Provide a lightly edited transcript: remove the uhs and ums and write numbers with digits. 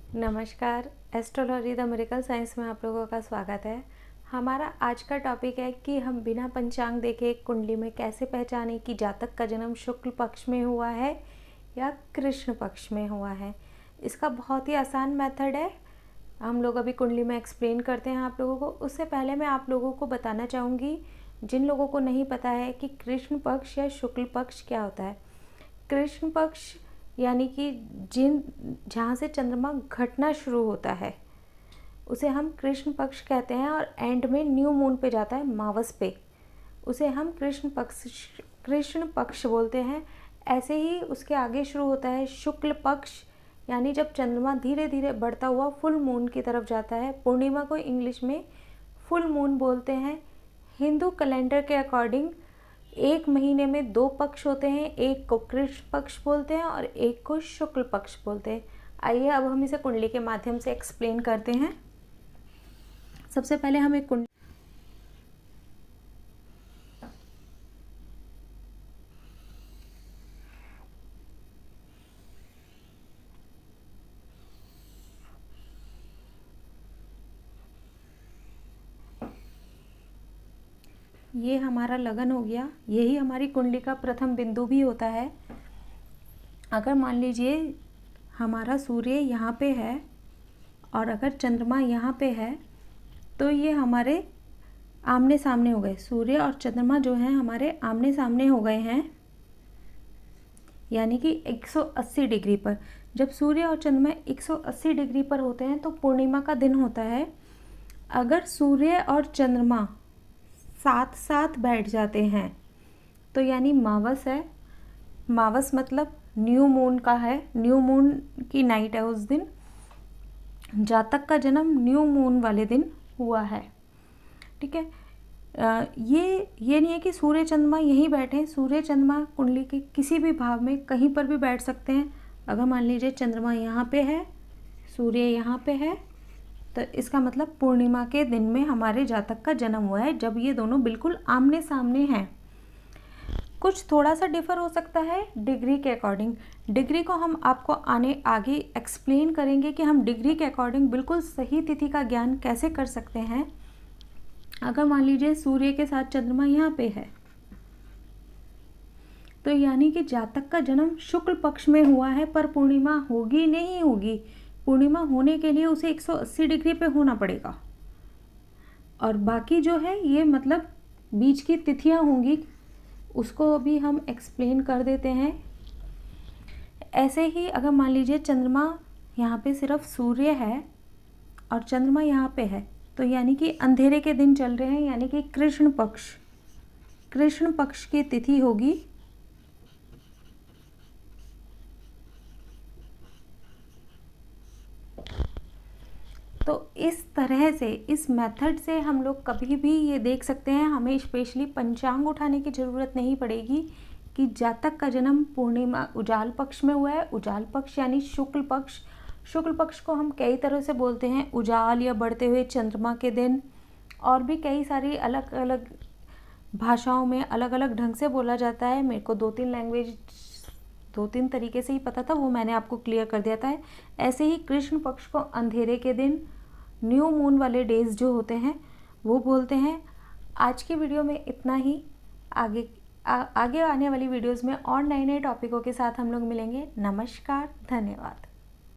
नमस्कार। Astrology the miracle science में आप लोगों का स्वागत है। हमारा आज का टॉपिक है कि हम बिना पंचांग देखे कुंडली में कैसे पहचाने कि जातक का जन्म शुक्ल पक्ष में हुआ है या कृष्ण पक्ष में हुआ है। इसका बहुत ही आसान मेथड है, हम लोग अभी कुंडली में एक्सप्लेन करते हैं आप लोगों को। उससे पहले मैं आप लोगों को बताना चाहूँगी, जिन लोगों को नहीं पता है कि कृष्ण पक्ष या शुक्ल पक्ष क्या होता है। कृष्ण पक्ष यानी कि जहाँ से चंद्रमा घटना शुरू होता है उसे हम कृष्ण पक्ष कहते हैं, और एंड में न्यू मून पे जाता है, मावस पे, उसे हम कृष्ण पक्ष बोलते हैं। ऐसे ही उसके आगे शुरू होता है शुक्ल पक्ष, यानी जब चंद्रमा धीरे धीरे बढ़ता हुआ फुल मून की तरफ जाता है। पूर्णिमा को इंग्लिश में फुल मून बोलते हैं। हिंदू कैलेंडर के अकॉर्डिंग एक महीने में 2 पक्ष होते हैं, एक को कृष्ण पक्ष बोलते हैं और एक को शुक्ल पक्ष बोलते हैं। आइए अब हम इसे कुंडली के माध्यम से एक्सप्लेन करते हैं। सबसे पहले हम एक कुंडली ये हमारा लगन हो गया, यही हमारी कुंडली का प्रथम बिंदु भी होता है। अगर मान लीजिए हमारा सूर्य यहाँ पे है और अगर चंद्रमा यहाँ पे है तो ये हमारे आमने सामने हो गए। सूर्य और चंद्रमा जो हैं हमारे आमने सामने हो गए हैं, यानी कि 180 डिग्री पर। जब सूर्य और चंद्रमा 180 डिग्री पर होते हैं तो पूर्णिमा का दिन होता है। अगर सूर्य और चंद्रमा साथ साथ बैठ जाते हैं तो यानी मावस है। मावस मतलब न्यू मून का है, न्यू मून की नाइट है उस दिन। जातक का जन्म न्यू मून वाले दिन हुआ है, ठीक है। ये नहीं है कि सूर्य चंद्रमा यहीं बैठे। सूर्य चंद्रमा कुंडली के किसी भी भाव में कहीं पर भी बैठ सकते हैं। अगर मान लीजिए चंद्रमा यहाँ पे है, सूर्य यहाँ पे है, तो इसका मतलब पूर्णिमा के दिन में हमारे जातक का जन्म हुआ है, जब ये दोनों बिल्कुल आमने सामने हैं। कुछ थोड़ा सा डिफर हो सकता है डिग्री के अकॉर्डिंग। डिग्री को हम आपको आगे एक्सप्लेन करेंगे कि हम डिग्री के अकॉर्डिंग बिल्कुल सही तिथि का ज्ञान कैसे कर सकते हैं। अगर मान लीजिए सूर्य के साथ चंद्रमा यहाँ पे है तो यानी कि जातक का जन्म शुक्ल पक्ष में हुआ है, पर पूर्णिमा होगी नहीं होगी। पूर्णिमा होने के लिए उसे 180 डिग्री पे होना पड़ेगा, और बाकी जो है ये मतलब बीच की तिथियां होंगी, उसको अभी हम एक्सप्लेन कर देते हैं। ऐसे ही अगर मान लीजिए चंद्रमा यहाँ पे सिर्फ सूर्य है और चंद्रमा यहाँ पे है तो यानी कि अंधेरे के दिन चल रहे हैं, यानी कि कृष्ण पक्ष की तिथि होगी। तो इस तरह से, इस मेथड से हम लोग कभी भी ये देख सकते हैं, हमें स्पेशली पंचांग उठाने की ज़रूरत नहीं पड़ेगी कि जातक का जन्म पूर्णिमा उजाल पक्ष में हुआ है। उजाल पक्ष यानी शुक्ल पक्ष। शुक्ल पक्ष को हम कई तरह से बोलते हैं, उजाल या बढ़ते हुए चंद्रमा के दिन, और भी कई सारी अलग अलग भाषाओं में अलग अलग ढंग से बोला जाता है। मेरे को 2-3 तरीके से ही पता था, वो मैंने आपको क्लियर कर दिया था। ऐसे ही कृष्ण पक्ष को अंधेरे के दिन, न्यू मून वाले डेज जो होते हैं वो बोलते हैं। आज की वीडियो में इतना ही। आगे आने वाली वीडियोस में और नए नए टॉपिकों के साथ हम लोग मिलेंगे। नमस्कार, धन्यवाद।